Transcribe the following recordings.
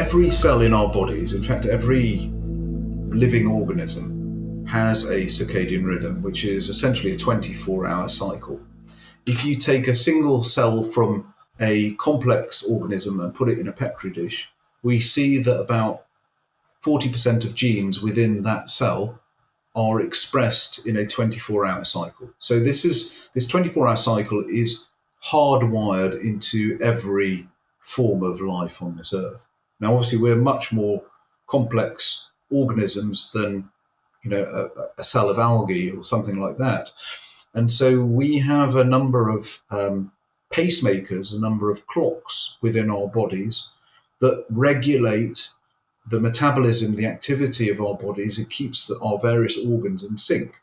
every cell in our bodies, in fact, every living organism has a circadian rhythm, which is essentially a 24-hour cycle. If you take a single cell from a complex organism and put it in a petri dish, we see that about 40% of genes within that cell are expressed in a 24-hour cycle. So this 24-hour cycle is hardwired into every form of life on this earth. Now, obviously, we're much more complex organisms than a cell of algae or something like that. And so we have a number of pacemakers, a number of clocks within our bodies that regulate the metabolism, the activity of our bodies. It keeps our various organs in sync.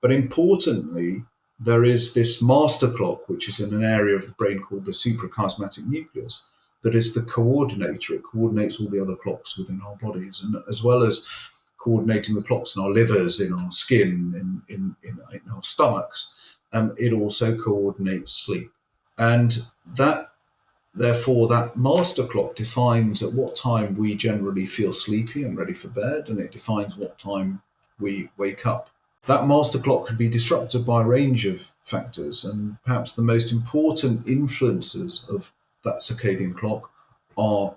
But importantly, there is this master clock, which is in an area of the brain called the suprachiasmatic nucleus, that is the coordinator. It coordinates all the other clocks within our bodies, and as well as coordinating the clocks in our livers, in our skin, in our stomachs, it also coordinates sleep. And therefore, that master clock defines at what time we generally feel sleepy and ready for bed, and it defines what time we wake up. That master clock can be disrupted by a range of factors, and perhaps the most important influences of that circadian clock are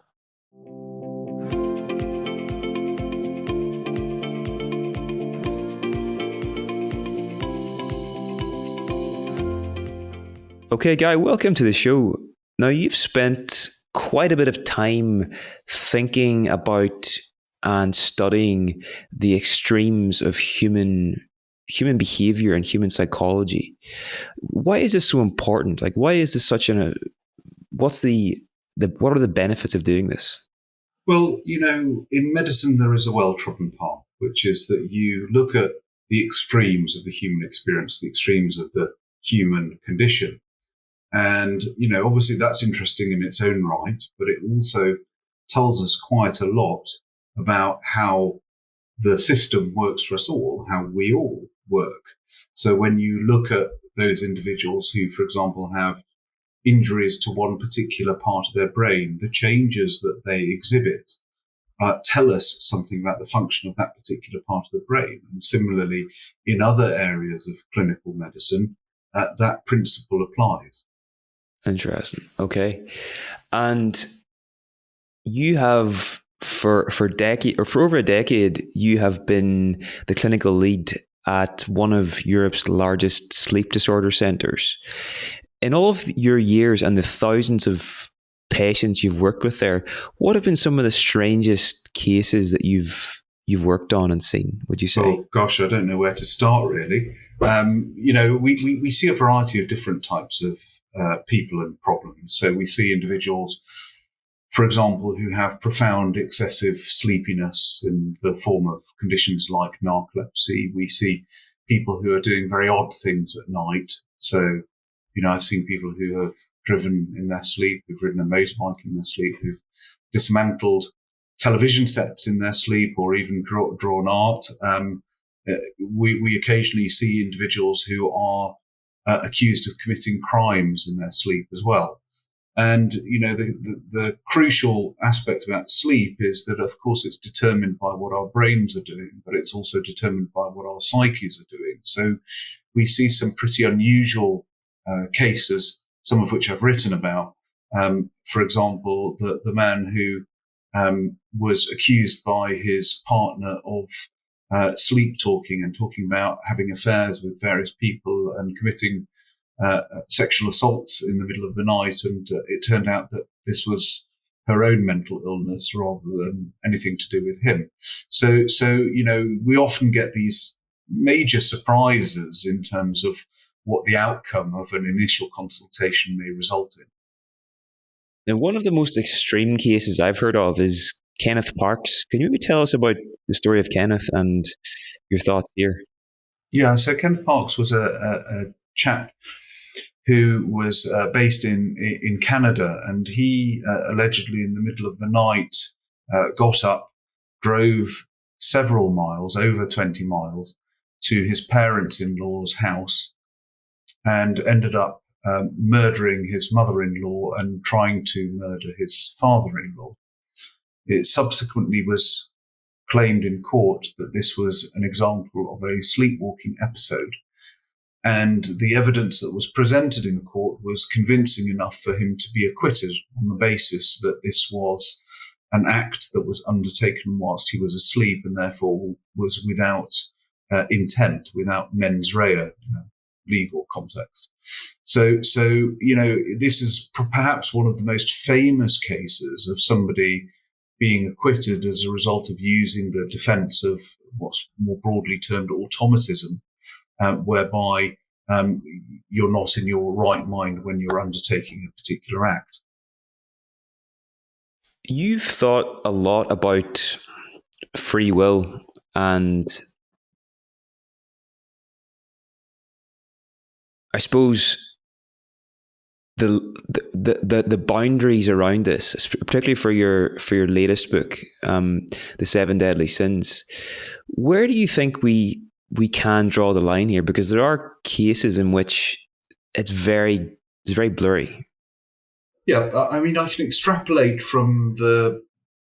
Okay, Guy, welcome to the show. Now, you've spent quite a bit of time thinking about and studying the extremes of human behavior and human psychology. Why is this so important? Like, why is this such what are the benefits of doing this? Well, in medicine, there is a well-trodden path, which is that you look at the extremes of the human experience, the extremes of the human condition. And, obviously that's interesting in its own right, but it also tells us quite a lot about how the system works for us all, how we all work. So when you look at those individuals who, for example, have injuries to one particular part of their brain, the changes that they exhibit tell us something about the function of that particular part of the brain. And similarly, in other areas of clinical medicine, that principle applies. Interesting. Okay. And you have for over a decade, you have been the clinical lead at one of Europe's largest sleep disorder centers. In all of your years and the thousands of patients you've worked with there, what have been some of the strangest cases that you've worked on and seen, would you say? Oh, gosh, I don't know where to start, really. We see a variety of different types of people and problems. So we see individuals, for example, who have profound excessive sleepiness in the form of conditions like narcolepsy. We see people who are doing very odd things at night. So, I've seen people who have driven in their sleep, who've ridden a motorbike in their sleep, who've dismantled television sets in their sleep, or even drawn art. We occasionally see individuals who are accused of committing crimes in their sleep as well. And, the crucial aspect about sleep is that, of course, it's determined by what our brains are doing, but it's also determined by what our psyches are doing. So we see some pretty unusual cases, some of which I've written about. For example, the man who was accused by his partner of sleep talking and talking about having affairs with various people and committing sexual assaults in the middle of the night. And it turned out that this was her own mental illness rather than anything to do with him. So, we often get these major surprises in terms of what the outcome of an initial consultation may result in. Now, one of the most extreme cases I've heard of is Kenneth Parks. Can you maybe tell us about the story of Kenneth and your thoughts here? Yeah, so Kenneth Parks was a chap who was based in Canada, and he allegedly in the middle of the night got up, drove several miles, over 20 miles, to his parents-in-law's house and ended up murdering his mother-in-law and trying to murder his father-in-law. It subsequently was claimed in court that this was an example of a sleepwalking episode. And the evidence that was presented in court was convincing enough for him to be acquitted on the basis that this was an act that was undertaken whilst he was asleep and therefore was without intent, without mens rea, legal context. So, this is perhaps one of the most famous cases of somebody being acquitted as a result of using the defense of what's more broadly termed automatism, whereby you're not in your right mind when you're undertaking a particular act. You've thought a lot about free will and I suppose the boundaries around this, particularly for your latest book, The Seven Deadly Sins. Where do you think we can draw the line here? Because there are cases in which it's very blurry. Yeah, I mean, I can extrapolate from the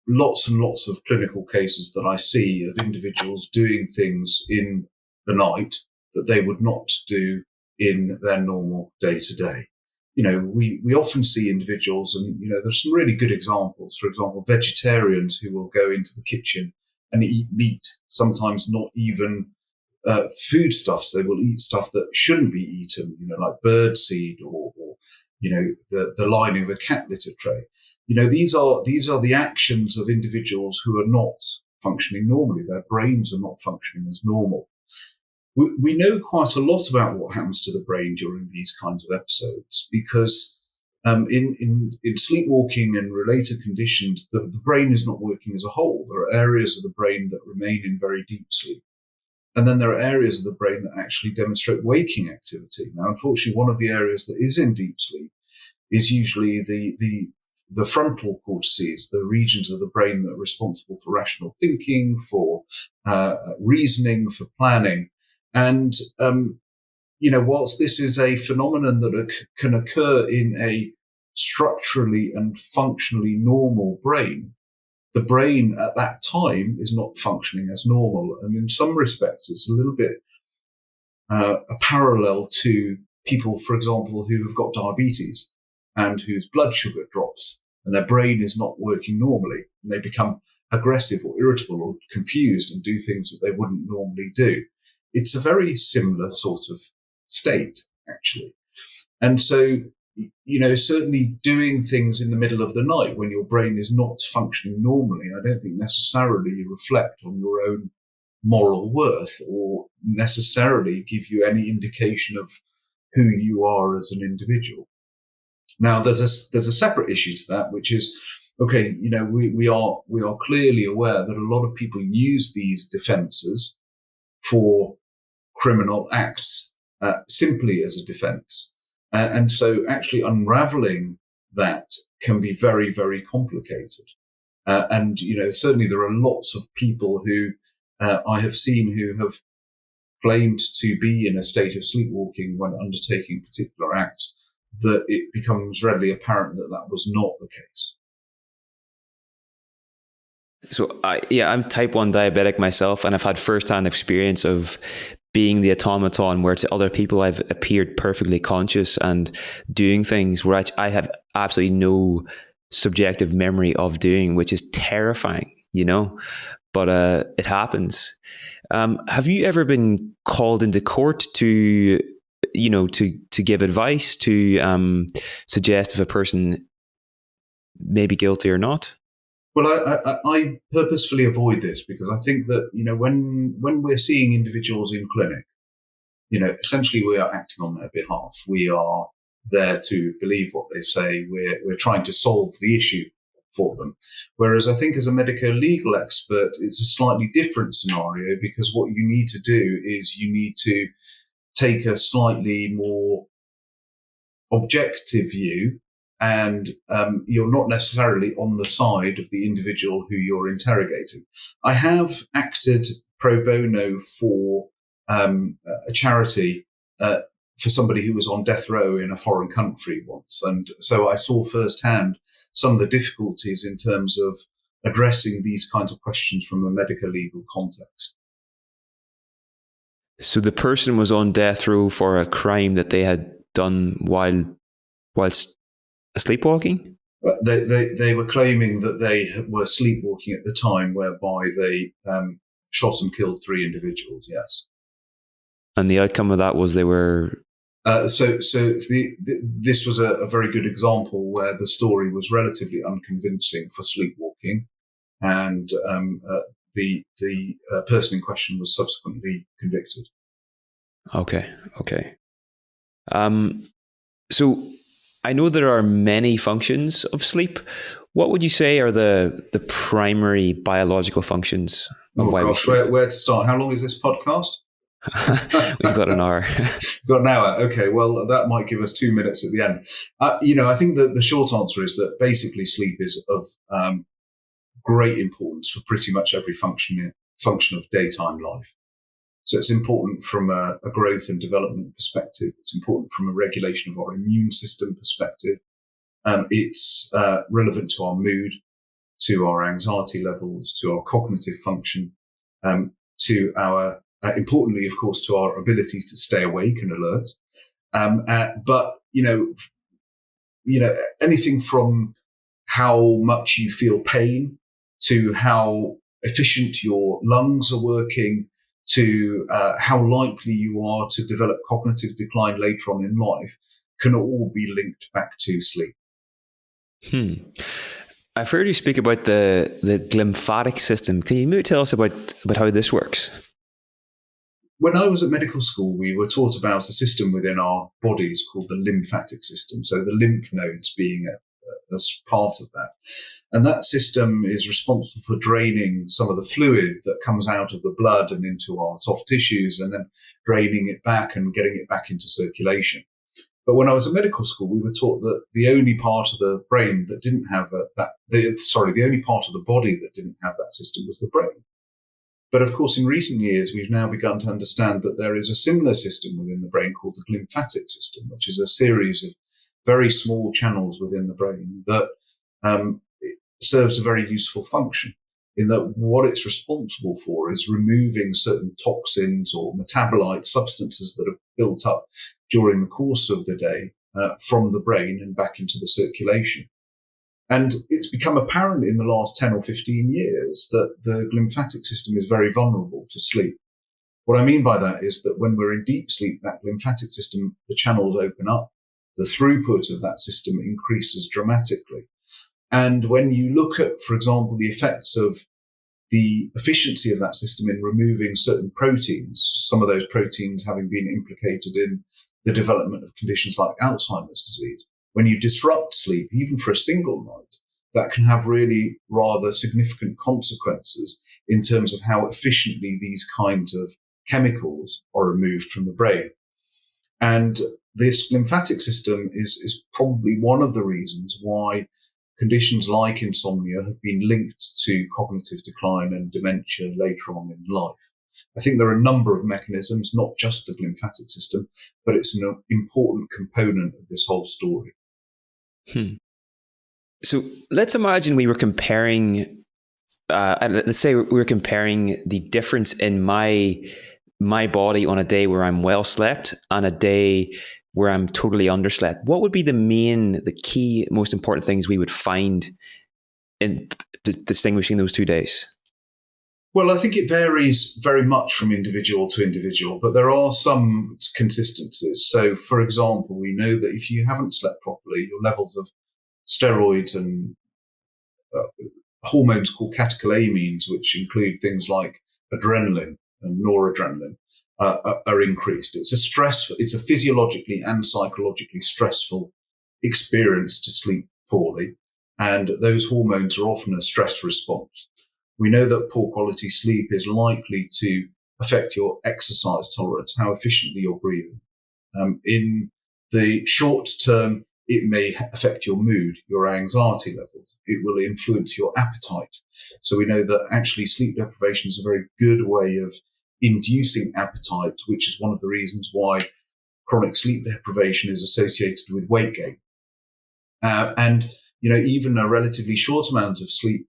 lots and lots of clinical cases that I see of individuals doing things in the night that they would not do in their normal day-to-day. We often see individuals, and, there's some really good examples. For example, vegetarians who will go into the kitchen and eat meat, sometimes not even foodstuffs. They will eat stuff that shouldn't be eaten, like birdseed or the lining of a cat litter tray. These are the actions of individuals who are not functioning normally. Their brains are not functioning as normal. We know quite a lot about what happens to the brain during these kinds of episodes because in sleepwalking and related conditions, the brain is not working as a whole. There are areas of the brain that remain in very deep sleep. And then there are areas of the brain that actually demonstrate waking activity. Now, unfortunately, one of the areas that is in deep sleep is usually the frontal cortices, the regions of the brain that are responsible for rational thinking, for reasoning, for planning. And, whilst this is a phenomenon that can occur in a structurally and functionally normal brain, the brain at that time is not functioning as normal. And in some respects, it's a little bit a parallel to people, for example, who have got diabetes and whose blood sugar drops and their brain is not working normally. And they become aggressive or irritable or confused and do things that they wouldn't normally do. It's a very similar sort of state, actually. And so, certainly doing things in the middle of the night when your brain is not functioning normally, I don't think necessarily reflect on your own moral worth or necessarily give you any indication of who you are as an individual. Now, there's a separate issue to that, which is, okay, we are clearly aware that a lot of people use these defenses for criminal acts simply as a defense. And so actually unraveling that can be very, very complicated. And certainly there are lots of people who I have seen who have claimed to be in a state of sleepwalking when undertaking particular acts, that it becomes readily apparent that that was not the case. So I'm type 1 diabetic myself, and I've had firsthand experience of being the automaton where to other people I've appeared perfectly conscious and doing things where I have absolutely no subjective memory of doing, which is terrifying, but it happens. Have you ever been called into court to give advice, to suggest if a person may be guilty or not? Well, I purposefully avoid this because I think that, when we're seeing individuals in clinic, essentially we are acting on their behalf. We are there to believe what they say. We're trying to solve the issue for them. Whereas I think as a medico-legal expert, it's a slightly different scenario because what you need to do is you need to take a slightly more objective view, and you're not necessarily on the side of the individual who you're interrogating. I have acted pro bono for a charity for somebody who was on death row in a foreign country once. And so I saw firsthand some of the difficulties in terms of addressing these kinds of questions from a medical legal context. So the person was on death row for a crime that they had done whilst sleepwalking? They were claiming that they were sleepwalking at the time, whereby they shot and killed 3 individuals. Yes. And the outcome of that was they were. This was a very good example where the story was relatively unconvincing for sleepwalking, and the person in question was subsequently convicted. Okay. So I know there are many functions of sleep. What would you say are the primary biological functions of why we sleep? Where to start? How long is this podcast? We've got an hour. Got an hour. Okay, well, that might give us 2 minutes at the end. I think that the short answer is that basically sleep is of great importance for pretty much every function of daytime life. So it's important from a growth and development perspective. It's important from a regulation of our immune system perspective. It's relevant to our mood, to our anxiety levels, to our cognitive function, to our importantly, of course, to our ability to stay awake and alert. But anything from how much you feel pain to how efficient your lungs are working to how likely you are to develop cognitive decline later on in life can all be linked back to sleep. I've heard you speak about the glymphatic system. Can you maybe tell us about how this works? When I was at medical school, we were taught about a system within our bodies called the lymphatic system. So the lymph nodes being a part of that. And that system is responsible for draining some of the fluid that comes out of the blood and into our soft tissues, and then draining it back and getting it back into circulation. But when I was at medical school, we were taught that the only part of the brain that didn't have the only part of the body that didn't have that system was the brain. But of course, in recent years, we've now begun to understand that there is a similar system within the brain called the glymphatic system, which is a series of very small channels within the brain that serves a very useful function, in that what it's responsible for is removing certain toxins or metabolite substances that have built up during the course of the day from the brain and back into the circulation. And it's become apparent in the last 10 or 15 years that the glymphatic system is very vulnerable to sleep. What I mean by that is that when we're in deep sleep, that glymphatic system, the channels open up, the throughput of that system increases dramatically. And when you look at, for example, the effects of the efficiency of that system in removing certain proteins, some of those proteins having been implicated in the development of conditions like Alzheimer's disease, when you disrupt sleep, even for a single night, that can have really rather significant consequences in terms of how efficiently these kinds of chemicals are removed from the brain. And this lymphatic system is probably one of the reasons why conditions like insomnia have been linked to cognitive decline and dementia later on in life. I think there are a number of mechanisms, not just the glymphatic system, but it's an important component of this whole story. So let's imagine we were comparing, let's say we were comparing the difference in my body on a day where I'm well slept and a day where I'm totally underslept. What would be the key, most important things we would find in distinguishing those 2 days? Well, I think it varies very much from individual to individual, but there are some consistencies. So, for example, we know that if you haven't slept properly, your levels of steroids and hormones called catecholamines, which include things like adrenaline and noradrenaline, are increased. It's a physiologically and psychologically stressful experience to sleep poorly, and those hormones are often a stress response. We know that poor quality sleep is likely to affect your exercise tolerance, how efficiently you're breathing. In the short term, it may affect your mood, your anxiety levels. It will influence your appetite. So we know that actually sleep deprivation is a very good way of inducing appetite, which is one of the reasons why chronic sleep deprivation is associated with weight gain. And even a relatively short amount of sleep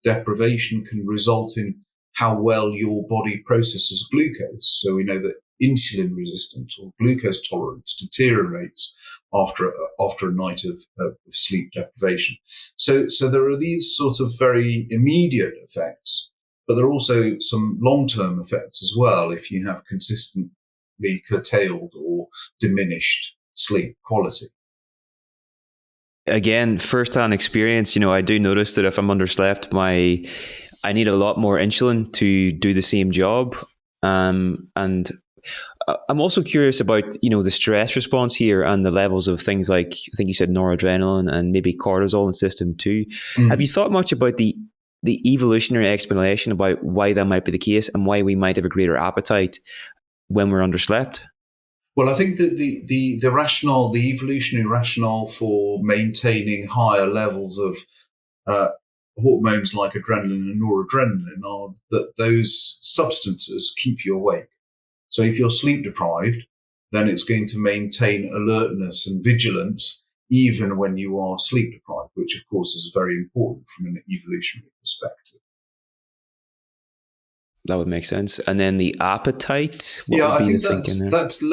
deprivation can result in how well your body processes glucose. So we know that insulin resistance or glucose tolerance deteriorates after a night of sleep deprivation. So there are these sort of very immediate effects, but there are also some long-term effects as well if you have consistently curtailed or diminished sleep quality. Again, first-hand experience, I do notice that if I'm underslept, I need a lot more insulin to do the same job. And I'm also curious about, the stress response here and the levels of things like, I think you said noradrenaline and maybe cortisol in the system too. Have you thought much about the evolutionary explanation about why that might be the case and why we might have a greater appetite when we're underslept? Well, I think that the rationale, the evolutionary rationale for maintaining higher levels of hormones like adrenaline and noradrenaline are that those substances keep you awake. So if you're sleep deprived, then it's going to maintain alertness and vigilance even when you are sleep deprived, which of course is very important from an evolutionary perspective. That would make sense. And then the appetite, I think that's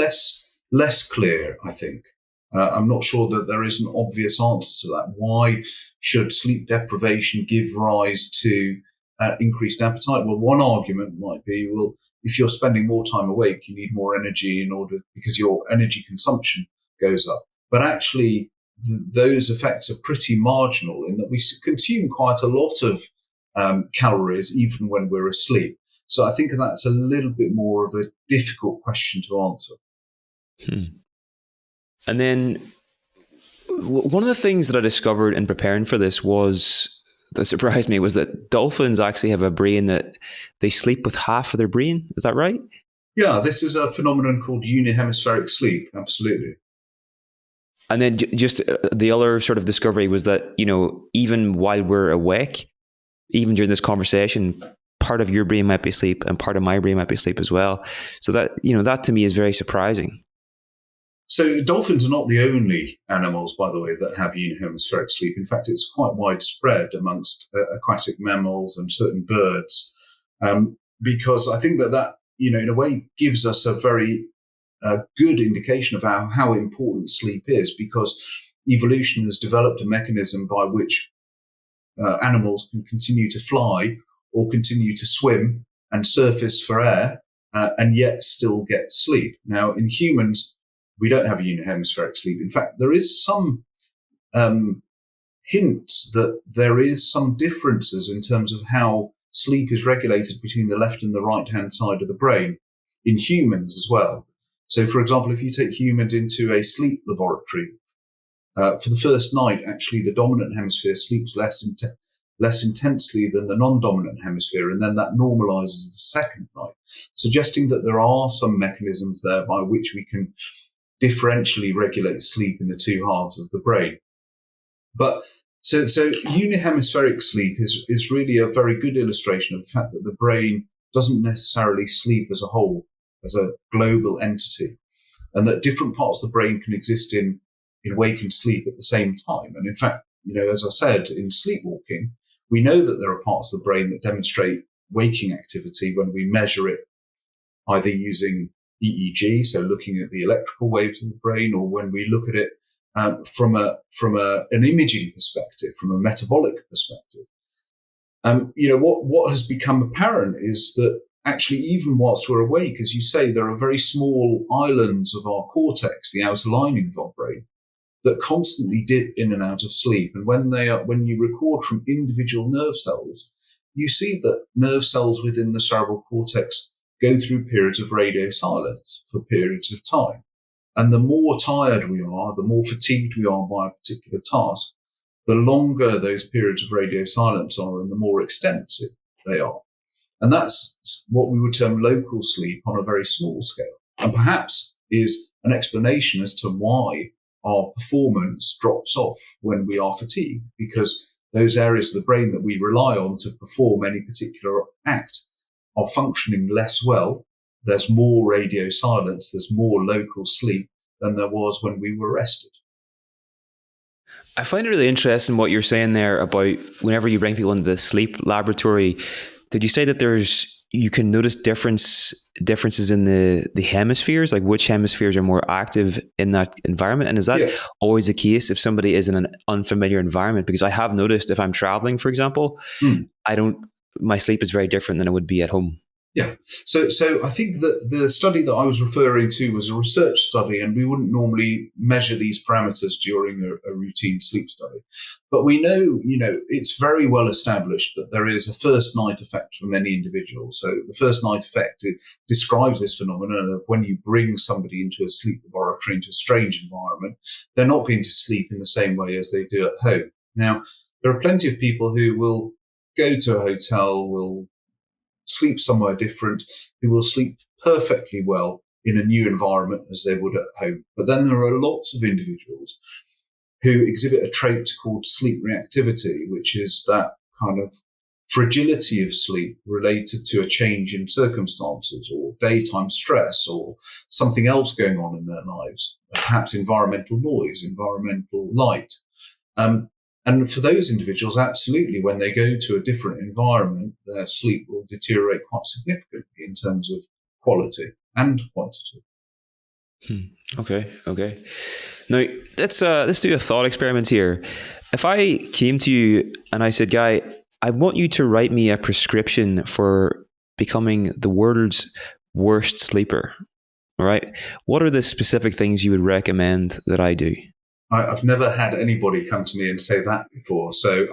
less clear, I think. I'm not sure that there is an obvious answer to that. Why should sleep deprivation give rise to increased appetite? Well, one argument might be, well, if you're spending more time awake, you need more energy because your energy consumption goes up. But actually, those effects are pretty marginal in that we consume quite a lot of calories even when we're asleep. So I think that's a little bit more of a difficult question to answer. And then one of the things that I discovered in preparing for this that surprised me was that dolphins actually have a brain that they sleep with half of their brain. Is that right? Yeah, this is a phenomenon called unihemispheric sleep. Absolutely. And then just the other sort of discovery was that, even while we're awake, even during this conversation, part of your brain might be asleep and part of my brain might be asleep as well. So that, that to me is very surprising. So dolphins are not the only animals, by the way, that have unihemispheric sleep. In fact, it's quite widespread amongst aquatic mammals and certain birds, because I think that in a way gives us a very good indication of how important sleep is, because evolution has developed a mechanism by which animals can continue to fly or continue to swim and surface for air and yet still get sleep. Now, in humans, we don't have unihemispheric sleep. In fact, there is some hints that there is some differences in terms of how sleep is regulated between the left and the right-hand side of the brain in humans as well. So, for example, if you take humans into a sleep laboratory, for the first night, actually, the dominant hemisphere sleeps less intensely than the non-dominant hemisphere, and then that normalizes the second night, suggesting that there are some mechanisms there by which we can differentially regulate sleep in the two halves of the brain. But so unihemispheric sleep is really a very good illustration of the fact that the brain doesn't necessarily sleep as a whole, as a global entity, and that different parts of the brain can exist in wake and sleep at the same time. And in fact, as I said, in sleepwalking, we know that there are parts of the brain that demonstrate waking activity when we measure it, either using EEG, so looking at the electrical waves in the brain, or when we look at it from an imaging perspective, from a metabolic perspective. What has become apparent is that actually, even whilst we're awake, as you say, there are very small islands of our cortex, the outer lining of our brain, that constantly dip in and out of sleep. And when you record from individual nerve cells, you see that nerve cells within the cerebral cortex go through periods of radio silence for periods of time. And the more tired we are, the more fatigued we are by a particular task, the longer those periods of radio silence are and the more extensive they are. And that's what we would term local sleep on a very small scale. And perhaps is an explanation as to why our performance drops off when we are fatigued, because those areas of the brain that we rely on to perform any particular act are functioning less well. There's more radio silence, there's more local sleep than there was when we were rested. I find it really interesting what you're saying there about whenever you bring people into the sleep laboratory. Did you say that you can notice differences in the hemispheres, like which hemispheres are more active in that environment? And is that Yeah. always the case if somebody is in an unfamiliar environment? Because I have noticed if I'm traveling, for example, Hmm. my sleep is very different than it would be at home. Yeah. So I think that the study that I was referring to was a research study, and we wouldn't normally measure these parameters during a routine sleep study. But we know, it's very well established that there is a first night effect for many individuals. So the first night effect describes this phenomenon of when you bring somebody into a sleep laboratory, into a strange environment, they're not going to sleep in the same way as they do at home. Now, there are plenty of people who will go to a hotel, will sleep somewhere different, who will sleep perfectly well in a new environment as they would at home. But then there are lots of individuals who exhibit a trait called sleep reactivity, which is that kind of fragility of sleep related to a change in circumstances or daytime stress or something else going on in their lives, perhaps environmental noise, environmental light. And for those individuals, absolutely, when they go to a different environment, their sleep will deteriorate quite significantly in terms of quality and quantity. Okay. Now let's do a thought experiment here. If I came to you and I said, Guy, I want you to write me a prescription for becoming the world's worst sleeper. All right. What are the specific things you would recommend that I do? I've never had anybody come to me and say that before. So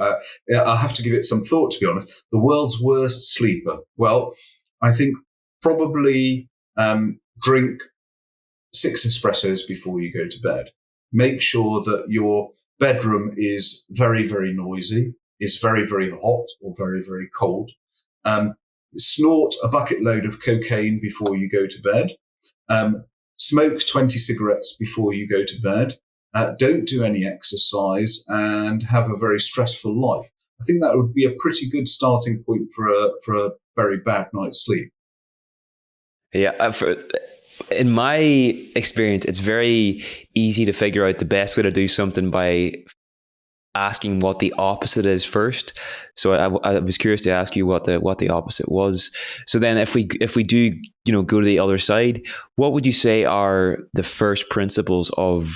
I'll have to give it some thought, to be honest. The world's worst sleeper. Well, I think probably drink 6 espressos before you go to bed. Make sure that your bedroom is very, very noisy, is very, very hot or very, very cold. Snort a bucket load of cocaine before you go to bed. Smoke 20 cigarettes before you go to bed. Don't do any exercise and have a very stressful life. I think that would be a pretty good starting point for a very bad night's sleep. Yeah, in my experience, it's very easy to figure out the best way to do something by asking what the opposite is first. So I was curious to ask you what the opposite was. So then, if we do go to the other side, what would you say are the first principles of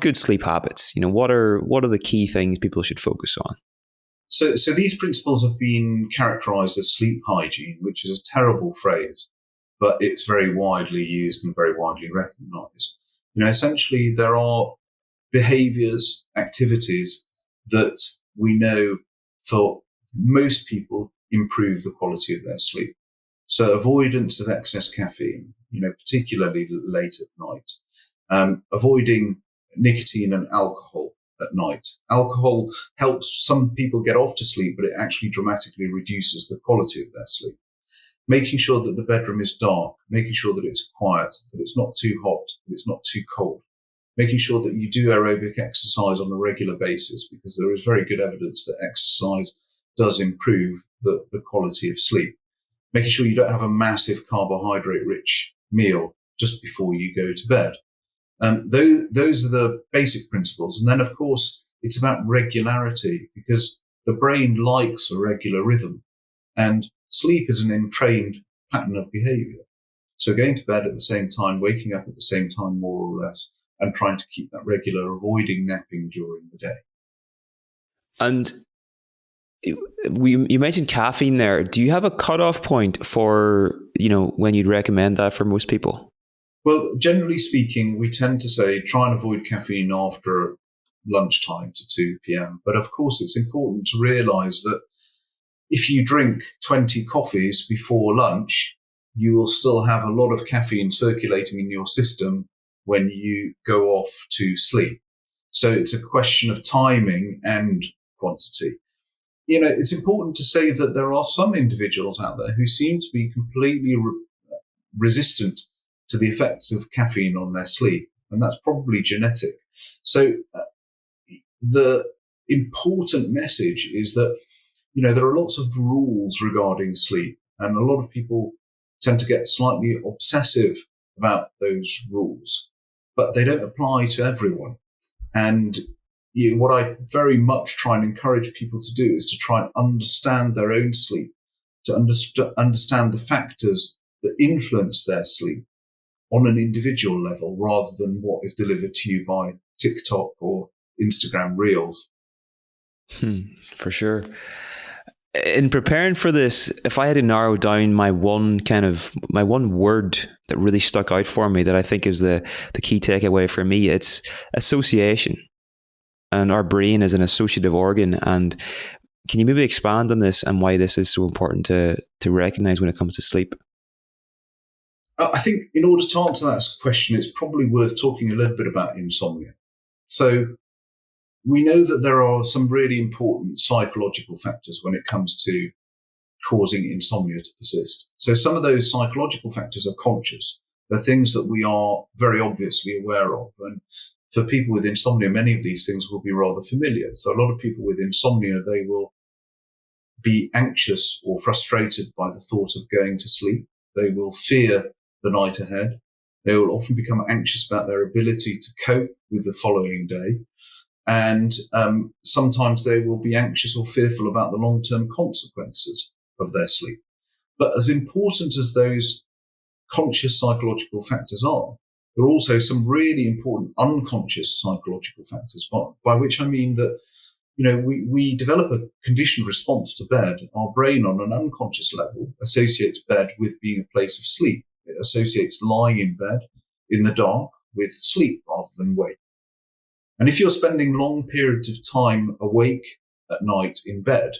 good sleep habits? What are the key things people should focus on? So these principles have been characterized as sleep hygiene, which is a terrible phrase, but it's very widely used and very widely recognized. Essentially, there are behaviors, activities that we know for most people improve the quality of their sleep. So avoidance of excess caffeine, particularly late at night, avoiding nicotine and alcohol at night. Alcohol helps some people get off to sleep, but it actually dramatically reduces the quality of their sleep. Making sure that the bedroom is dark, making sure that it's quiet, that it's not too hot, that it's not too cold. Making sure that you do aerobic exercise on a regular basis, because there is very good evidence that exercise does improve the quality of sleep. Making sure you don't have a massive carbohydrate-rich meal just before you go to bed. Those are the basic principles. And then, of course, it's about regularity, because the brain likes a regular rhythm. And sleep is an entrained pattern of behavior. So going to bed at the same time, waking up at the same time, more or less, and trying to keep that regular, avoiding napping during the day. And you mentioned caffeine there. Do you have a cutoff point for, when you'd recommend that for most people? Well, generally speaking, we tend to say try and avoid caffeine after lunchtime to 2 p.m. But of course, it's important to realize that if you drink 20 coffees before lunch, you will still have a lot of caffeine circulating in your system when you go off to sleep. So it's a question of timing and quantity. It's important to say that there are some individuals out there who seem to be completely resistant to the effects of caffeine on their sleep, and that's probably genetic. So the important message is that, there are lots of rules regarding sleep, and a lot of people tend to get slightly obsessive about those rules, but they don't apply to everyone. And what I very much try and encourage people to do is to try and understand their own sleep, to understand the factors that influence their sleep on an individual level rather than what is delivered to you by TikTok or Instagram Reels. For sure. In preparing for this, if I had to narrow down my one word that really stuck out for me, that I think is the key takeaway for me, it's association. And our brain is an associative organ. And can you maybe expand on this and why this is so important to recognize when it comes to sleep? I think in order to answer that question, it's probably worth talking a little bit about insomnia. So we know that there are some really important psychological factors when it comes to causing insomnia to persist. So some of those psychological factors are conscious. They're things that we are very obviously aware of. And for people with insomnia, many of these things will be rather familiar. So a lot of people with insomnia, they will be anxious or frustrated by the thought of going to sleep. They will fear the night ahead. They will often become anxious about their ability to cope with the following day. And sometimes they will be anxious or fearful about the long-term consequences of their sleep. But as important as those conscious psychological factors are, there are also some really important unconscious psychological factors, by which I mean that we develop a conditioned response to bed. Our brain on an unconscious level associates bed with being a place of sleep. It associates lying in bed in the dark with sleep rather than wake. And if you're spending long periods of time awake at night in bed,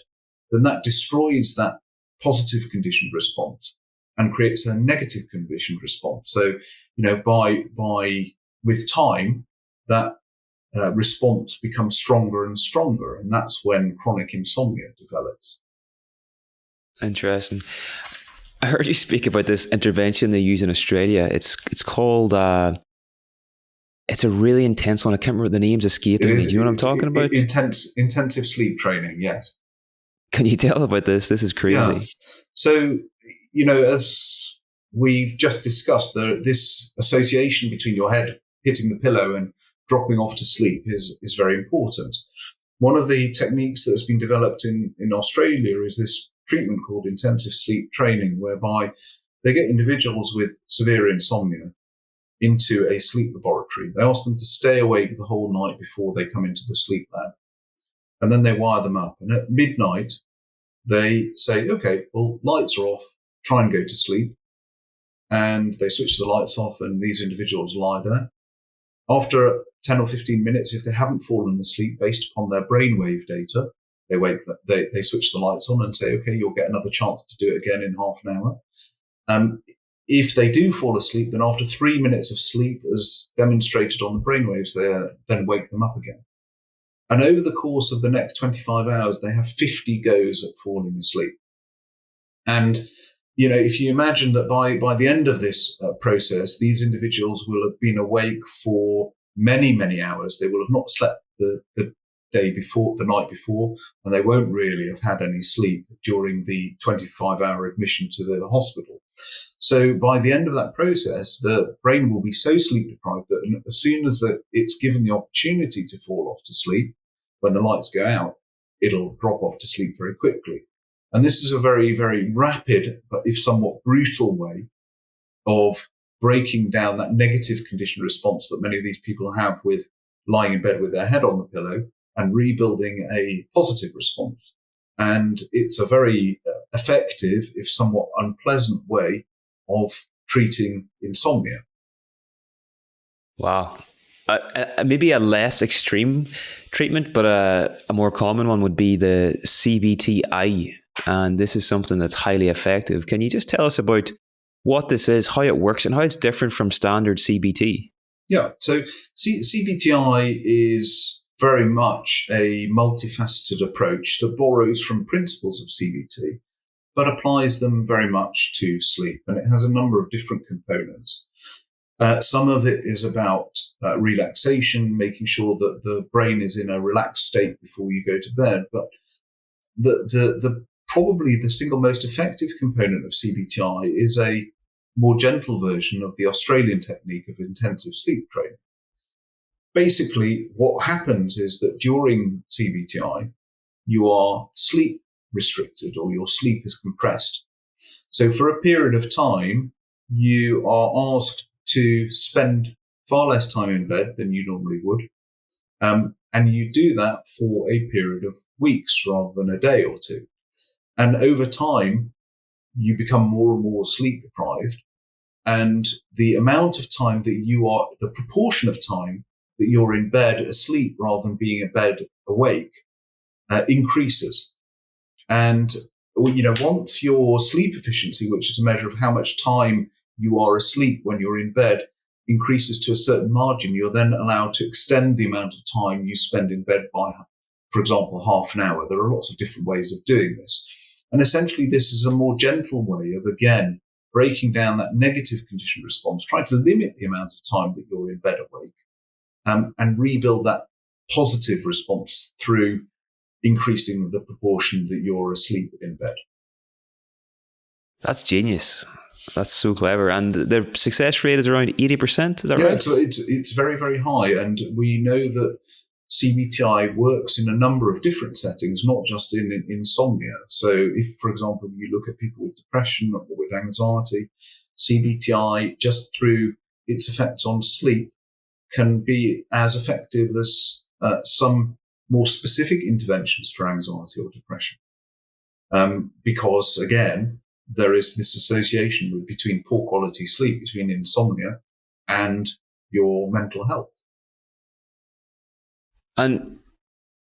then that destroys that positive conditioned response and creates a negative conditioned response. So, with time, that response becomes stronger and stronger, and that's when chronic insomnia develops. Interesting. I heard you speak about this intervention they use in Australia. It's called. It's a really intense one. I can't remember the name's escaping me. Do you know what I'm talking about? Intensive sleep training. Yes. Can you tell about this? This is crazy. Yeah. So, as we've just discussed, this association between your head hitting the pillow and dropping off to sleep is very important. One of the techniques that has been developed in Australia is this treatment called intensive sleep training, whereby they get individuals with severe insomnia into a sleep laboratory. They ask them to stay awake the whole night before they come into the sleep lab. And then they wire them up. And at midnight, they say, okay, well, lights are off, try and go to sleep. And they switch the lights off and these individuals lie there. After 10 or 15 minutes, if they haven't fallen asleep based upon their brainwave data, they switch the lights on and say, okay, you'll get another chance to do it again in half an hour. If they do fall asleep, then after 3 minutes of sleep, as demonstrated on the brainwaves, they then wake them up again. And over the course of the next 25 hours, they have 50 goes at falling asleep. And, if you imagine that by the end of this process, these individuals will have been awake for many, many hours. They will have not slept the night before, and they won't really have had any sleep during the 25-hour admission to the hospital. So by the end of that process, the brain will be so sleep deprived that as soon as it's given the opportunity to fall off to sleep, when the lights go out, it'll drop off to sleep very quickly. And this is a very, very rapid, but if somewhat brutal way of breaking down that negative conditioned response that many of these people have with lying in bed with their head on the pillow and rebuilding a positive response. And it's a very effective, if somewhat unpleasant way of treating insomnia. Wow. Maybe a less extreme treatment, but a more common one would be the CBT-I. And this is something that's highly effective. Can you just tell us about what this is, how it works, and how it's different from standard CBT? Yeah, so CBT-I is very much a multifaceted approach that borrows from principles of CBT, but applies them very much to sleep. And it has a number of different components. Some of it is about relaxation, making sure that the brain is in a relaxed state before you go to bed. But the probably the single most effective component of CBT-I is a more gentle version of the Australian technique of intensive sleep training. basically, what happens is that during CBT-I, you are sleep restricted, or your sleep is compressed. So for a period of time, you are asked to spend far less time in bed than you normally would. And you do that for a period of weeks rather than a day or two. And over time, you become more and more sleep deprived. And the amount of time that the proportion of time that you're in bed asleep rather than being in bed awake increases. And, once your sleep efficiency, which is a measure of how much time you are asleep when you're in bed, increases to a certain margin, you're then allowed to extend the amount of time you spend in bed by, for example, half an hour. There are lots of different ways of doing this. And essentially, this is a more gentle way of, again, breaking down that negative conditioned response, trying to limit the amount of time that you're in bed awake, and rebuild that positive response through increasing the proportion that you're asleep in bed. That's genius. That's so clever. And the success rate is around 80%, is that right? Yeah, it's very, very high. And we know that CBT-I works in a number of different settings, not just in insomnia. So if, for example, you look at people with depression or with anxiety, CBT-I, just through its effects on sleep, can be as effective as some more specific interventions for anxiety or depression. Because, again, there is this association between poor quality sleep, between insomnia and your mental health. And,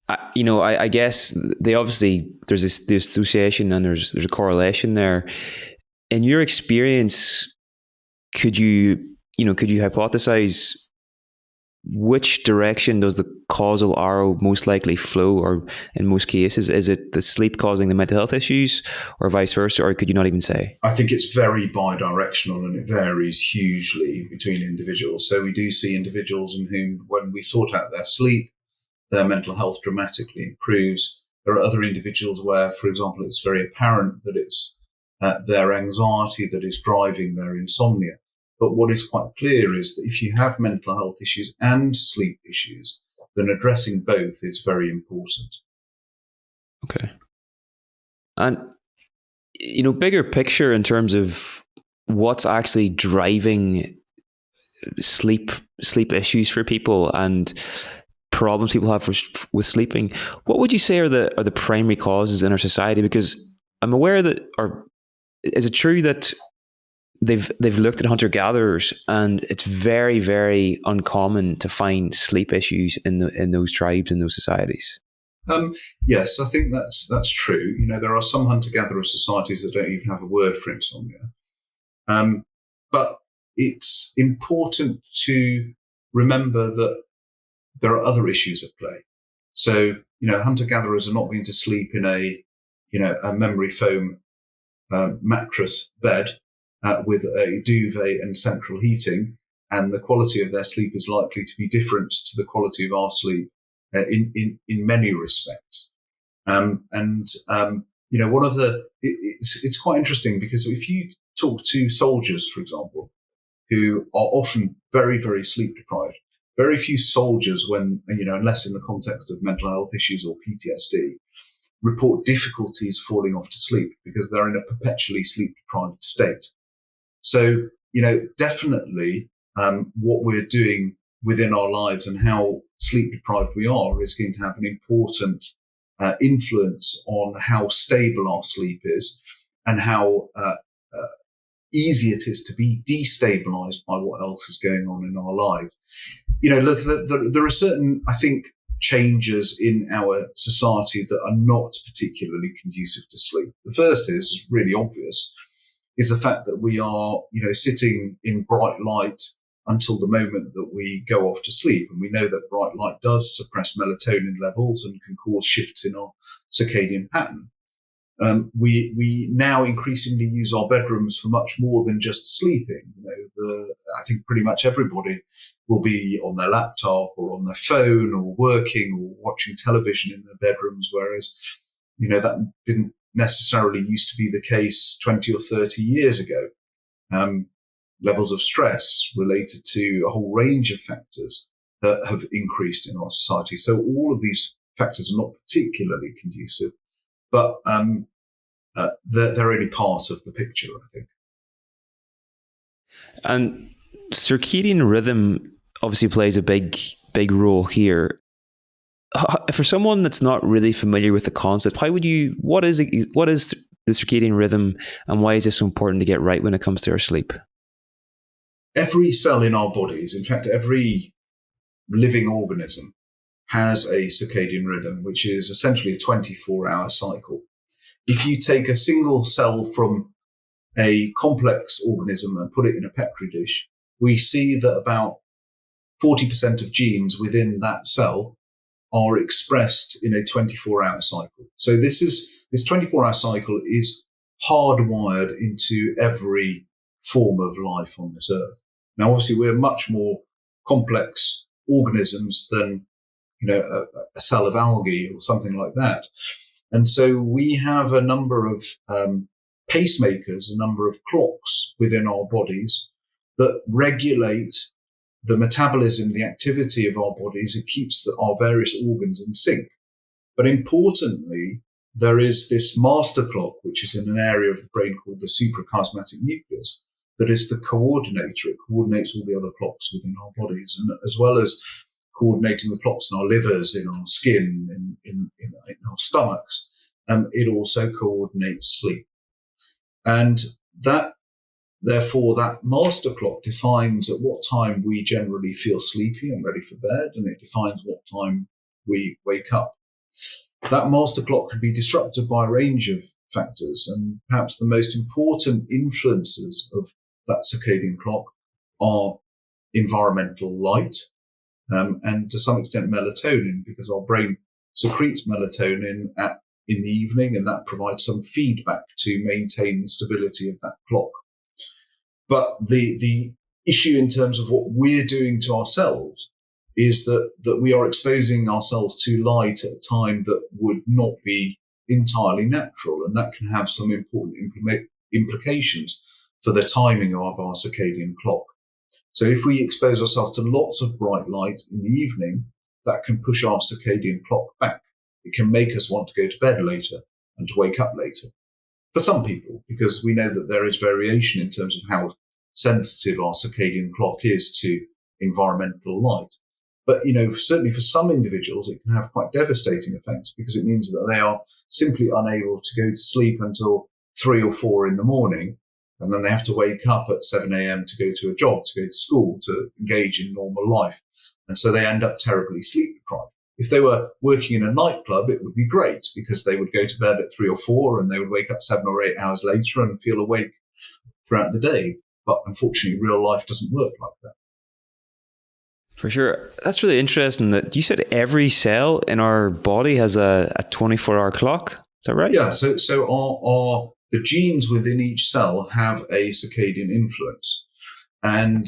I guess there's the association and there's a correlation there. In your experience, could you hypothesize which direction does the causal arrow most likely flow, or in most cases, is it the sleep causing the mental health issues, or vice versa, or could you not even say? I think it's very bidirectional, and it varies hugely between individuals. So we do see individuals in whom, when we sort out their sleep, their mental health dramatically improves. There are other individuals where, for example, it's very apparent that it's their anxiety that is driving their insomnia. But what is quite clear is that if you have mental health issues and sleep issues, then addressing both is very important. Okay. And, bigger picture in terms of what's actually driving sleep issues for people and problems people have with sleeping, what would you say are the primary causes in our society? Because I'm aware that, or is it true that they've looked at hunter-gatherers, and it's very, very uncommon to find sleep issues in those tribes, in those societies? Yes, I think that's true. There are some hunter-gatherer societies that don't even have a word for insomnia. But it's important to remember that there are other issues at play. So, hunter-gatherers are not going to sleep in a memory foam mattress bed with a duvet and central heating, and the quality of their sleep is likely to be different to the quality of our sleep in many respects. One of it's quite interesting, because if you talk to soldiers, for example, who are often very, very sleep deprived, very few soldiers, unless in the context of mental health issues or PTSD, report difficulties falling off to sleep because they're in a perpetually sleep deprived state. So, definitely what we're doing within our lives and how sleep deprived we are is going to have an important influence on how stable our sleep is and how easy it is to be destabilized by what else is going on in our lives. Look, there are certain, I think, changes in our society that are not particularly conducive to sleep. The first is really obvious, is the fact that we are, sitting in bright light until the moment that we go off to sleep. And we know that bright light does suppress melatonin levels and can cause shifts in our circadian pattern. We now increasingly use our bedrooms for much more than just sleeping. I think pretty much everybody will be on their laptop or on their phone or working or watching television in their bedrooms, whereas, that didn't necessarily used to be the case 20 or 30 years ago. Levels of stress related to a whole range of factors have increased in our society. So all of these factors are not particularly conducive, but they're only part of the picture, I think. And circadian rhythm obviously plays a big role here. For someone that's not really familiar with the concept, what is the circadian rhythm, and why is this so important to get right when it comes to our sleep? Every cell in our bodies, in fact, every living organism has a circadian rhythm, which is essentially a 24-hour cycle. If you take a single cell from a complex organism and put it in a Petri dish, we see that about 40% of genes within that cell are expressed in a 24-hour cycle. So this 24-hour cycle is hardwired into every form of life on this earth. Now, obviously, we're much more complex organisms than a cell of algae or something like that. And so we have a number of pacemakers, a number of clocks within our bodies that regulate the metabolism, the activity of our bodies. It keeps our various organs in sync. But importantly, there is this master clock, which is in an area of the brain called the suprachiasmatic nucleus, that is the coordinator. It coordinates all the other clocks within our bodies, and as well as coordinating the clocks in our livers, in our skin, in our stomachs, it also coordinates sleep. And therefore, that master clock defines at what time we generally feel sleepy and ready for bed, and it defines what time we wake up. That master clock can be disrupted by a range of factors, and perhaps the most important influences of that circadian clock are environmental light, and to some extent melatonin, because our brain secretes melatonin in the evening, and that provides some feedback to maintain the stability of that clock. But the issue in terms of what we're doing to ourselves is that we are exposing ourselves to light at a time that would not be entirely natural, and that can have some important implications for the timing of our circadian clock. So if we expose ourselves to lots of bright light in the evening, that can push our circadian clock back. It can make us want to go to bed later and to wake up later. For some people, because we know that there is variation in terms of how sensitive our circadian clock is to environmental light. But, certainly for some individuals, it can have quite devastating effects, because it means that they are simply unable to go to sleep until 3 or 4 in the morning. And then they have to wake up at 7 a.m. to go to a job, to go to school, to engage in normal life. And so they end up terribly sleep deprived. If they were working in a nightclub, it would be great, because they would go to bed at 3 or 4 and they would wake up 7 or 8 hours later and feel awake throughout the day. But unfortunately, real life doesn't work like that. For sure. That's really interesting that you said every cell in our body has a 24-hour clock. Is that right? Yeah. So the genes within each cell have a circadian influence. And,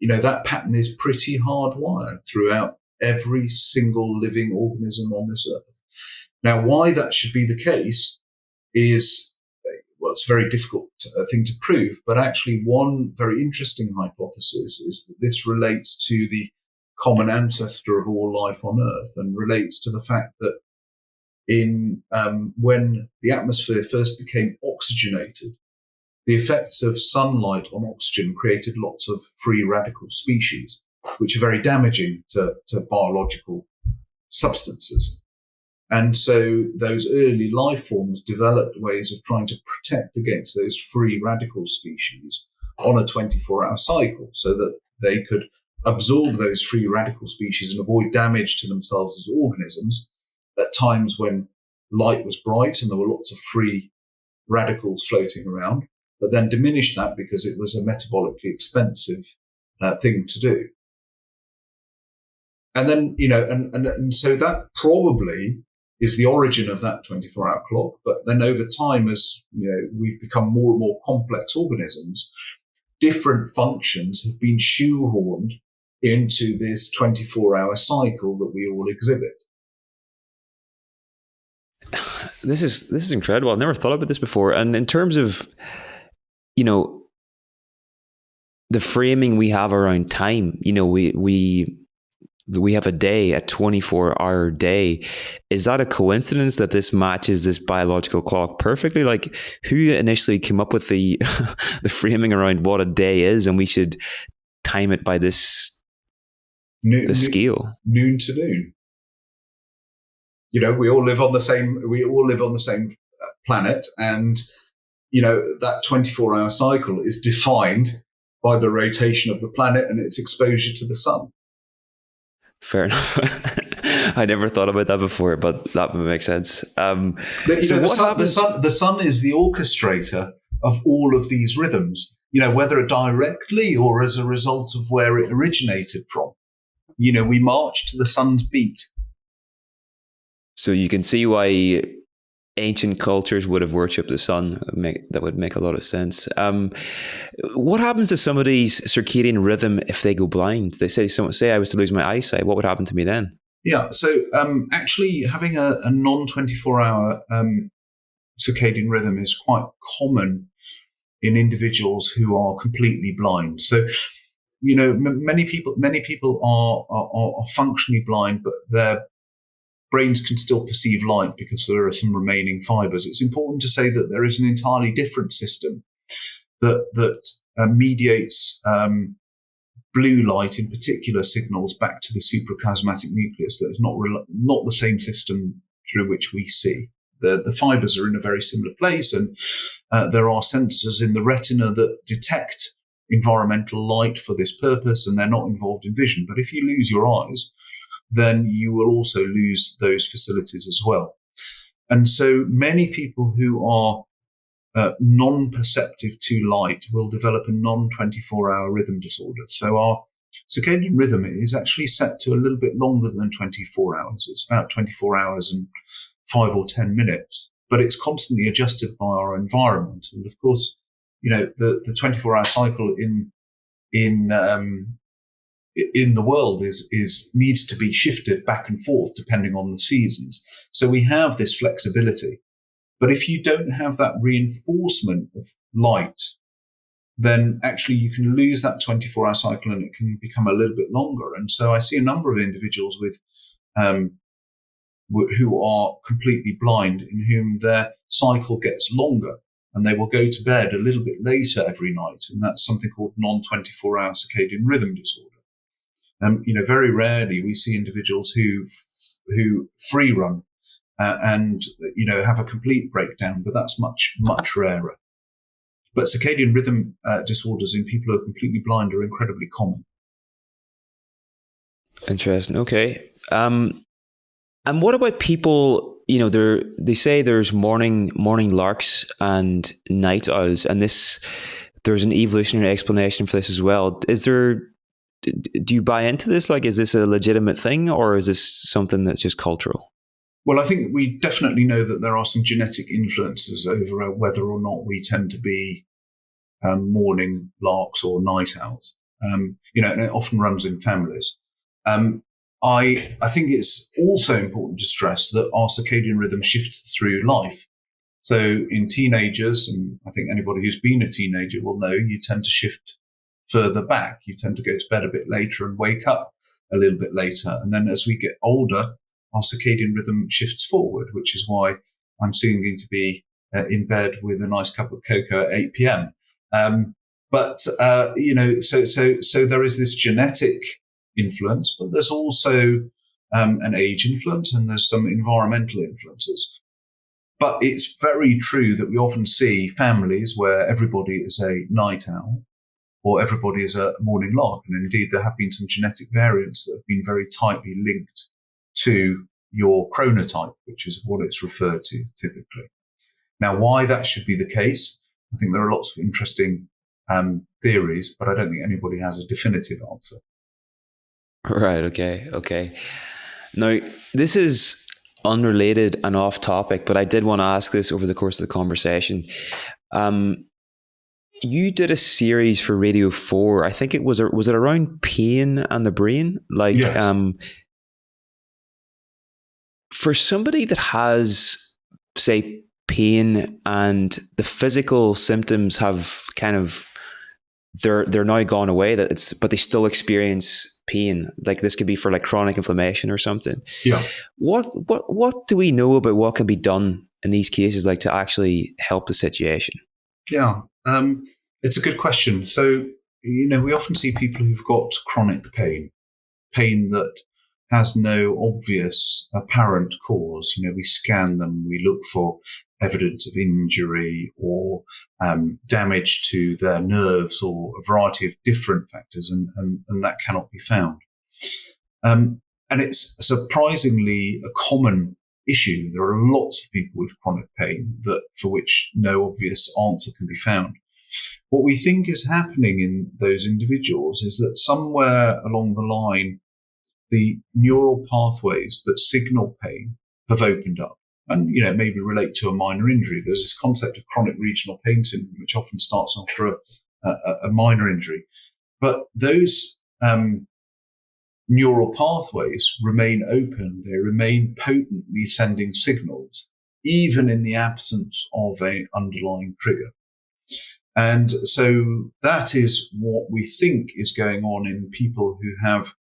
that pattern is pretty hardwired throughout every single living organism on this earth. Now, why that should be the case is, well, it's a very difficult thing to prove, but actually one very interesting hypothesis is that this relates to the common ancestor of all life on Earth, and relates to the fact that when the atmosphere first became oxygenated, the effects of sunlight on oxygen created lots of free radical species, which are very damaging to biological substances. And so those early life forms developed ways of trying to protect against those free radical species on a 24-hour cycle, so that they could absorb those free radical species and avoid damage to themselves as organisms at times when light was bright and there were lots of free radicals floating around, but then diminish that because it was a metabolically expensive thing to do. And then, and so that probably is the origin of that 24-hour clock. But then over time, as we've become more and more complex organisms, different functions have been shoehorned into this 24-hour cycle that we all exhibit. This is incredible. I've never thought about this before. And in terms of, the framing we have around time, we we have a day, a 24-hour day. Is that a coincidence that this matches this biological clock perfectly? Like, who initially came up with the the framing around what a day is, and we should time it by this scale? Noon to noon. We all live on the same planet, and that 24-hour cycle is defined by the rotation of the planet and its exposure to the sun. Fair enough. I never thought about that before, but that would make sense. The sun is the orchestrator of all of these rhythms, whether directly or as a result of where it originated from. We march to the sun's beat. So you can see why ancient cultures would have worshipped the sun. That would make a lot of sense. What happens to somebody's circadian rhythm if they go blind? They say I was to lose my eyesight. What would happen to me then? Yeah, so actually having a non-24-hour circadian rhythm is quite common in individuals who are completely blind. So, many people are functionally blind, but their brains can still perceive light because there are some remaining fibers. It's important to say that there is an entirely different system that mediates blue light, in particular, signals back to the suprachiasmatic nucleus. That is not the same system through which we see. The fibers are in a very similar place, and there are sensors in the retina that detect environmental light for this purpose, and they're not involved in vision. But if you lose your eyes, then you will also lose those facilities as well. And so many people who are non-perceptive to light will develop a non-24-hour rhythm disorder. So our circadian rhythm is actually set to a little bit longer than 24 hours. It's about 24 hours and 5 or 10 minutes, but it's constantly adjusted by our environment. And of course, the 24-hour cycle in the world needs to be shifted back and forth depending on the seasons. So we have this flexibility. But if you don't have that reinforcement of light, then actually you can lose that 24-hour cycle and it can become a little bit longer. And so I see a number of individuals who are completely blind in whom their cycle gets longer, and they will go to bed a little bit later every night. And that's something called non-24-hour circadian rhythm disorder. Very rarely we see individuals who free run and have a complete breakdown, but that's much, much rarer. But circadian rhythm disorders in people who are completely blind are incredibly common. Interesting. Okay. And what about people? They say there's morning larks and night owls, and there's an evolutionary explanation for this as well. Do you buy into this? Like, is this a legitimate thing, or is this something that's just cultural? Well, I think we definitely know that there are some genetic influences over whether or not we tend to be morning larks or night owls. And it often runs in families. I think it's also important to stress that our circadian rhythm shifts through life. So in teenagers, and I think anybody who's been a teenager will know, you tend to shift further back. You tend to go to bed a bit later and wake up a little bit later. And then as we get older, our circadian rhythm shifts forward, which is why I'm soon going to be in bed with a nice cup of cocoa at 8 p.m. So there is this genetic influence, but there's also an age influence, and there's some environmental influences. But it's very true that we often see families where everybody is a night owl or everybody is a morning lark. And indeed, there have been some genetic variants that have been very tightly linked to your chronotype, which is what it's referred to typically. Now, why that should be the case, I think there are lots of interesting theories, but I don't think anybody has a definitive answer. Right. Okay. Now, this is unrelated and off topic, but I did want to ask this over the course of the conversation. You did a series for Radio 4. I think was it around pain and the brain? Like, yes. For somebody that has, say, pain and the physical symptoms have kind of they're now gone away, but they still experience pain. Like this could be for like chronic inflammation or something. Yeah. What do we know about what can be done in these cases, like to actually help the situation? Yeah. It's a good question. So, we often see people who've got chronic pain that has no obvious apparent cause. We scan them, we look for evidence of injury or damage to their nerves or a variety of different factors, and that cannot be found. And it's surprisingly a common issue. There are lots of people with chronic pain for which no obvious answer can be found. What we think is happening in those individuals is that somewhere along the line, the neural pathways that signal pain have opened up and, maybe relate to a minor injury. There's this concept of chronic regional pain syndrome, which often starts after a minor injury. But those neural pathways remain open. They remain potently sending signals, even in the absence of an underlying trigger. And so that is what we think is going on in people who have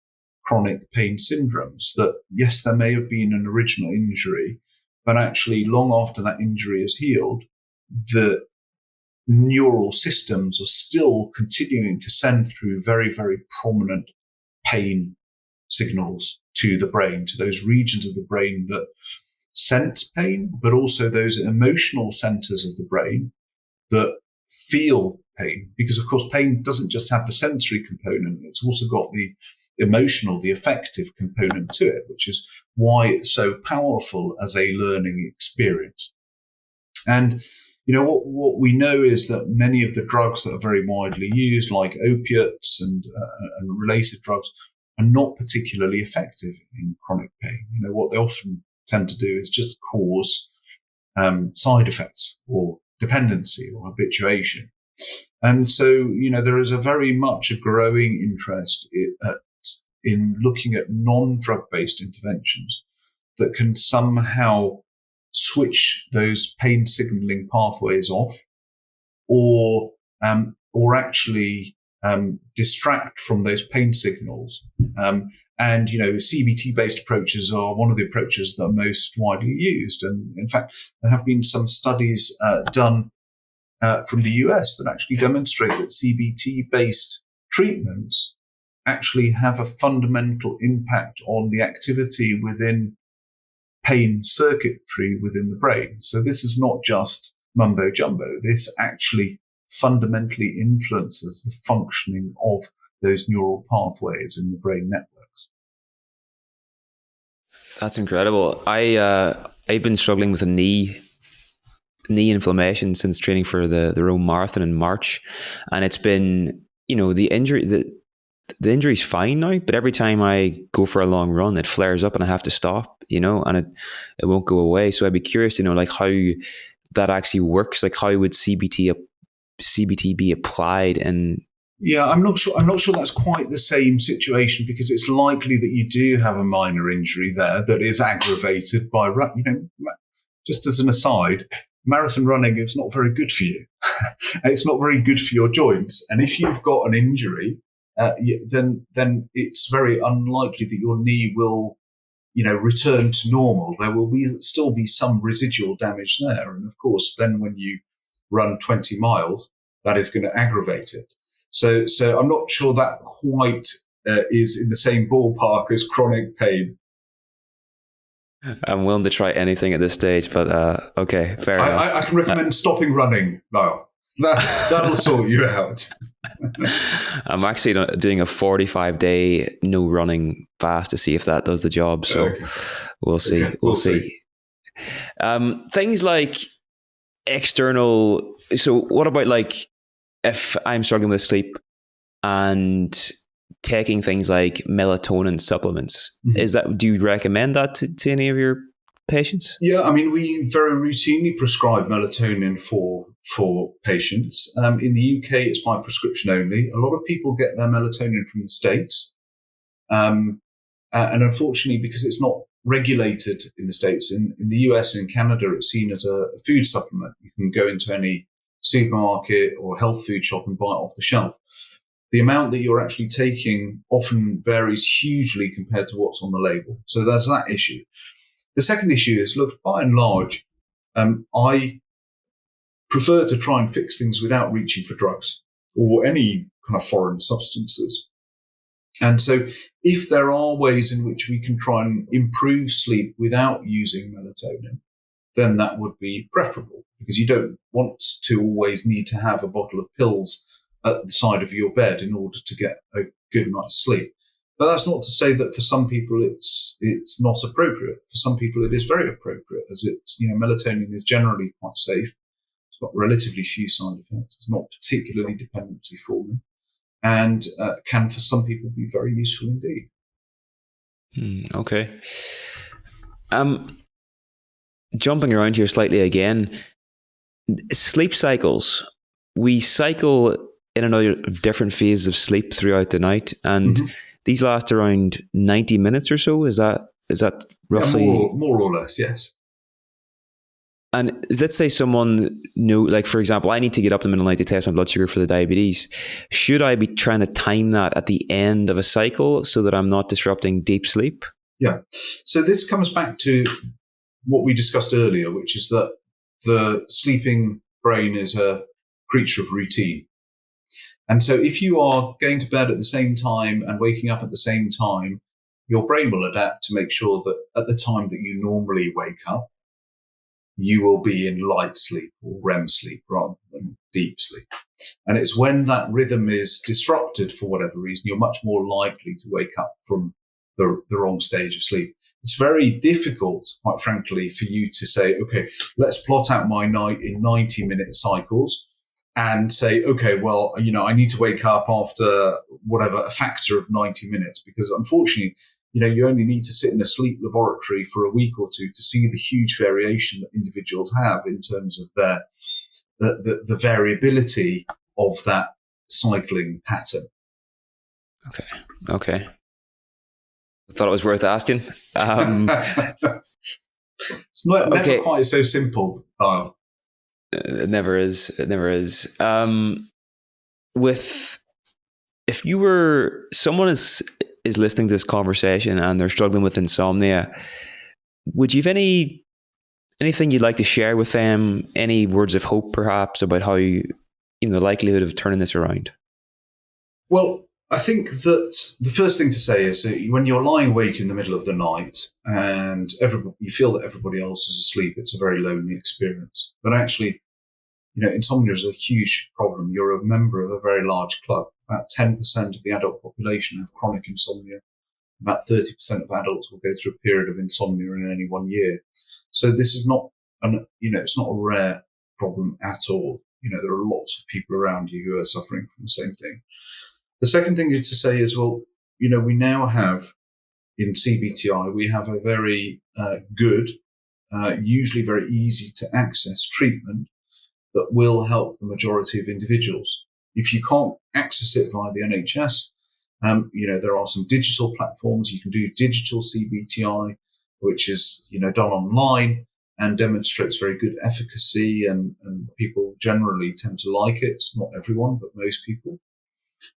chronic pain syndromes, that yes, there may have been an original injury, but actually long after that injury is healed, the neural systems are still continuing to send through very, very prominent pain signals to the brain, to those regions of the brain that sense pain, but also those emotional centers of the brain that feel pain. Because, of course, pain doesn't just have the sensory component, it's also got the emotional, the affective component to it, which is why it's so powerful as a learning experience. And, what we know is that many of the drugs that are very widely used, like opiates and related drugs, are not particularly effective in chronic pain. What they often tend to do is just cause side effects or dependency or habituation. And so, there is a very much a growing interest in looking at non-drug-based interventions that can somehow switch those pain signaling pathways off or actually distract from those pain signals. And, CBT-based approaches are one of the approaches that are most widely used. And in fact, there have been some studies done from the US that actually demonstrate that CBT-based treatments actually have a fundamental impact on the activity within pain circuitry within the brain. So this is not just mumbo jumbo. This actually fundamentally influences the functioning of those neural pathways in the brain networks. That's incredible. I've been struggling with a knee inflammation since training for the Rome Marathon in March, and it's been, the injury's fine now, but every time I go for a long run, it flares up and I have to stop, and it won't go away. So I'd be curious to know, like, how that actually works. Like, how would CBT be applied? And yeah, I'm not sure that's quite the same situation, because it's likely that you do have a minor injury there that is aggravated by, just as an aside, marathon running is not very good for you. It's not very good for your joints. And if you've got an injury, then it's very unlikely that your knee will, return to normal. There will still be some residual damage there. And of course, then when you run 20 miles, that is going to aggravate it. So I'm not sure that quite is in the same ballpark as chronic pain. I'm willing to try anything at this stage, but okay, fair enough. I can recommend stopping running now. That'll sort you out. I'm actually doing a 45-day no running fast to see if that does the job. So okay. We'll see. Okay. We'll see. Things like external. So what about, like, if I'm struggling with sleep and taking things like melatonin supplements, do you recommend that to any of your patients? Yeah, I mean, we very routinely prescribe melatonin for patients. In the UK, it's by prescription only. A lot of people get their melatonin from the States. And unfortunately, because it's not regulated in the States, in the US and in Canada, it's seen as a food supplement. You can go into any supermarket or health food shop and buy it off the shelf. the amount that you're actually taking often varies hugely compared to what's on the label. So there's that issue. The second issue is, look, by and large, I prefer to try and fix things without reaching for drugs or any kind of foreign substances. And so if there are ways in which we can try and improve sleep without using melatonin, then that would be preferable, because you don't want to always need to have a bottle of pills at the side of your bed in order to get a good night's sleep. But that's not to say that for some people it's not appropriate. For some people it is very appropriate, as it's, melatonin is generally quite safe. It's got relatively few side effects. It's not particularly dependency forming, and can for some people be very useful indeed. Okay. Jumping around here slightly again, sleep cycles. We cycle in and out of different phases of sleep throughout the night, and these last around 90 minutes or so. Is that roughly? Yeah, more or less, yes. And let's say someone like for example, I need to get up in the middle of the night to test my blood sugar for the diabetes. Should I be trying to time that at the end of a cycle so that I'm not disrupting deep sleep? Yeah. So this comes back to what we discussed earlier, which is that the sleeping brain is a creature of routine. And so if you are going to bed at the same time and waking up at the same time, your brain will adapt to make sure that at the time that you normally wake up, you will be in light sleep or REM sleep rather than deep sleep. And it's when that rhythm is disrupted for whatever reason, you're much more likely to wake up from the wrong stage of sleep. It's very difficult, quite frankly, for you to say, okay, let's plot out my night in 90-minute cycles and say, okay, well, I need to wake up after whatever, a factor of 90 minutes, because unfortunately, you only need to sit in a sleep laboratory for a week or two to see the huge variation that individuals have in terms of their the variability of that cycling pattern. Okay. I thought it was worth asking. It's never quite so simple. It never is. If you were someone is listening to this conversation and they're struggling with insomnia, would you have anything you'd like to share with them? Any words of hope, perhaps, about how the likelihood of turning this around? Well, I think that the first thing to say is that when you're lying awake in the middle of the night and you feel that everybody else is asleep, it's a very lonely experience. But actually, insomnia is a huge problem. You're a member of a very large club. About 10% of the adult population have chronic insomnia. About 30% of adults will go through a period of insomnia in any 1 year. So this is not it's not a rare problem at all. There are lots of people around you who are suffering from the same thing. The second thing to say is, well, we now have in CBT-I, we have a very good, usually very easy to access treatment that will help the majority of individuals. If you can't access it via the NHS, there are some digital platforms. You can do digital CBT-I, which is, done online and demonstrates very good efficacy, and people generally tend to like it. Not everyone, but most people.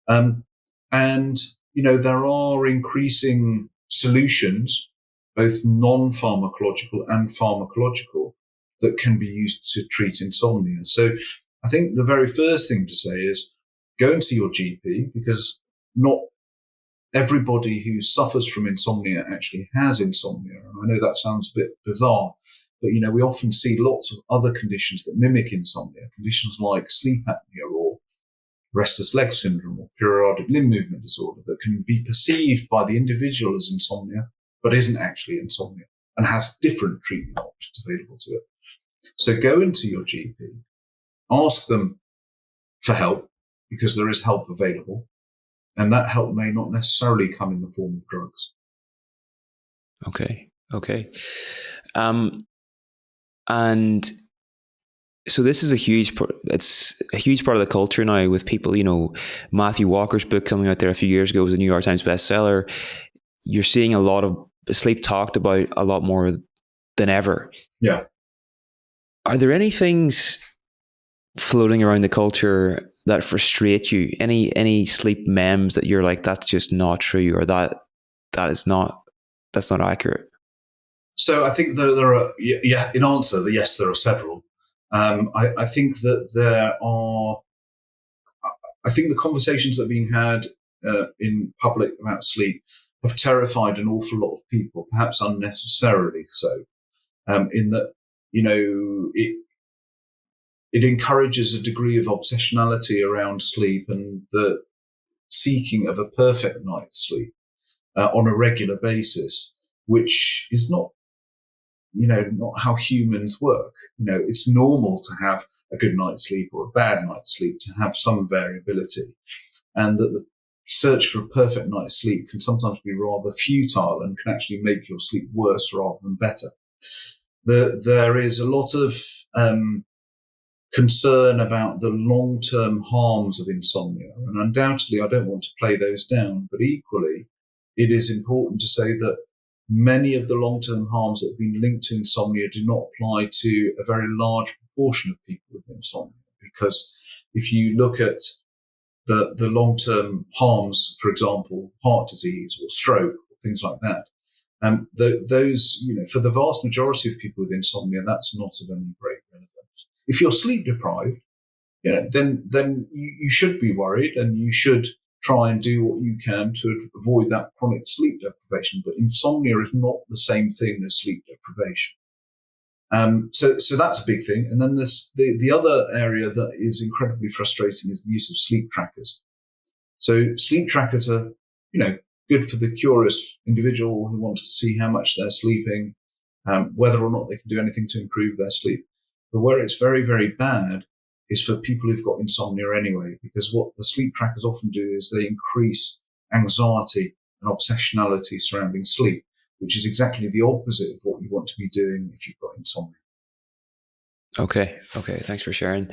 There are increasing solutions, both non-pharmacological and pharmacological, that can be used to treat insomnia. So I think the very first thing to say is go and see your GP, because not everybody who suffers from insomnia actually has insomnia. And I know that sounds a bit bizarre, but, we often see lots of other conditions that mimic insomnia, conditions like sleep apnea or restless leg syndrome or periodic limb movement disorder, that can be perceived by the individual as insomnia, but isn't actually insomnia and has different treatment options available to it. So go into your GP, ask them for help, because there is help available, and that help may not necessarily come in the form of drugs. Okay. And so this is it's a huge part of the culture now with people, Matthew Walker's book coming out there a few years ago was a New York Times bestseller. You're seeing a lot of sleep talked about a lot more than ever. Yeah. Are there any things floating around the culture that frustrate you? Any sleep memes that you're like, that's just not true, or that's not accurate? So I think that there are, in answer, yes, there are several. I think that I think the conversations that are being had in public about sleep have terrified an awful lot of people, perhaps unnecessarily so, in that, it encourages a degree of obsessionality around sleep and the seeking of a perfect night's sleep on a regular basis, which is not how humans work. It's normal to have a good night's sleep or a bad night's sleep, to have some variability, and that the search for a perfect night's sleep can sometimes be rather futile and can actually make your sleep worse rather than better. There is a lot of concern about the long-term harms of insomnia, and undoubtedly I don't want to play those down, but equally it is important to say that many of the long-term harms that have been linked to insomnia do not apply to a very large proportion of people with insomnia. Because if you look at the long-term harms, for example, heart disease or stroke or things like that, those, for the vast majority of people with insomnia, that's not of any great relevance. If you're sleep deprived, then you should be worried, and you should try and do what you can to avoid that chronic sleep deprivation. But insomnia is not the same thing as sleep deprivation. So that's a big thing. And then the other area that is incredibly frustrating is the use of sleep trackers. So sleep trackers are, good for the curious individual who wants to see how much they're sleeping, whether or not they can do anything to improve their sleep. But where it's very, very bad is for people who've got insomnia anyway, because what the sleep trackers often do is they increase anxiety and obsessionality surrounding sleep, which is exactly the opposite of what you want to be doing if you've got insomnia. Okay. Thanks for sharing.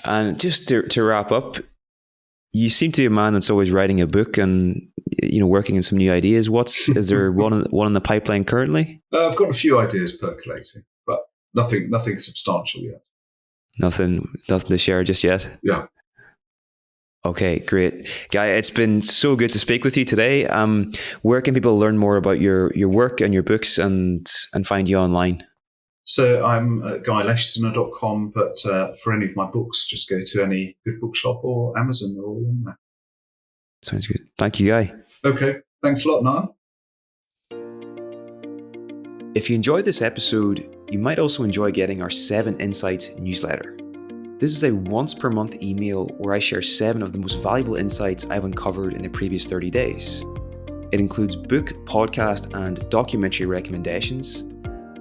And just to wrap up, you seem to be a man that's always writing a book and, working on some new ideas. Is there one in the pipeline currently? I've got a few ideas percolating, but nothing substantial yet. Nothing to share just yet? Yeah. Okay, great. Guy, it's been so good to speak with you today. Where can people learn more about your work and your books and find you online? So I'm at guyleschziner.com, but for any of my books, just go to any good bookshop or Amazon. They're all on there. Sounds good. Thank you, Guy. Okay. Thanks a lot, Niall. If you enjoyed this episode, you might also enjoy getting our 7 Insights newsletter. This is a once per month email where I share 7 of the most valuable insights I've uncovered in the previous 30 days. It includes book, podcast, and documentary recommendations,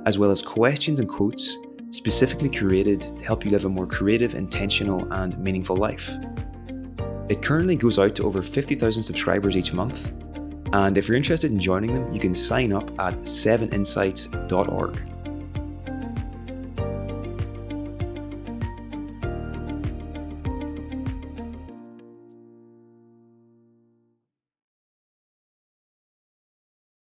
as well as questions and quotes specifically curated to help you live a more creative, intentional, and meaningful life. It currently goes out to over 50,000 subscribers each month, and if you're interested in joining them, you can sign up at 7insights.org.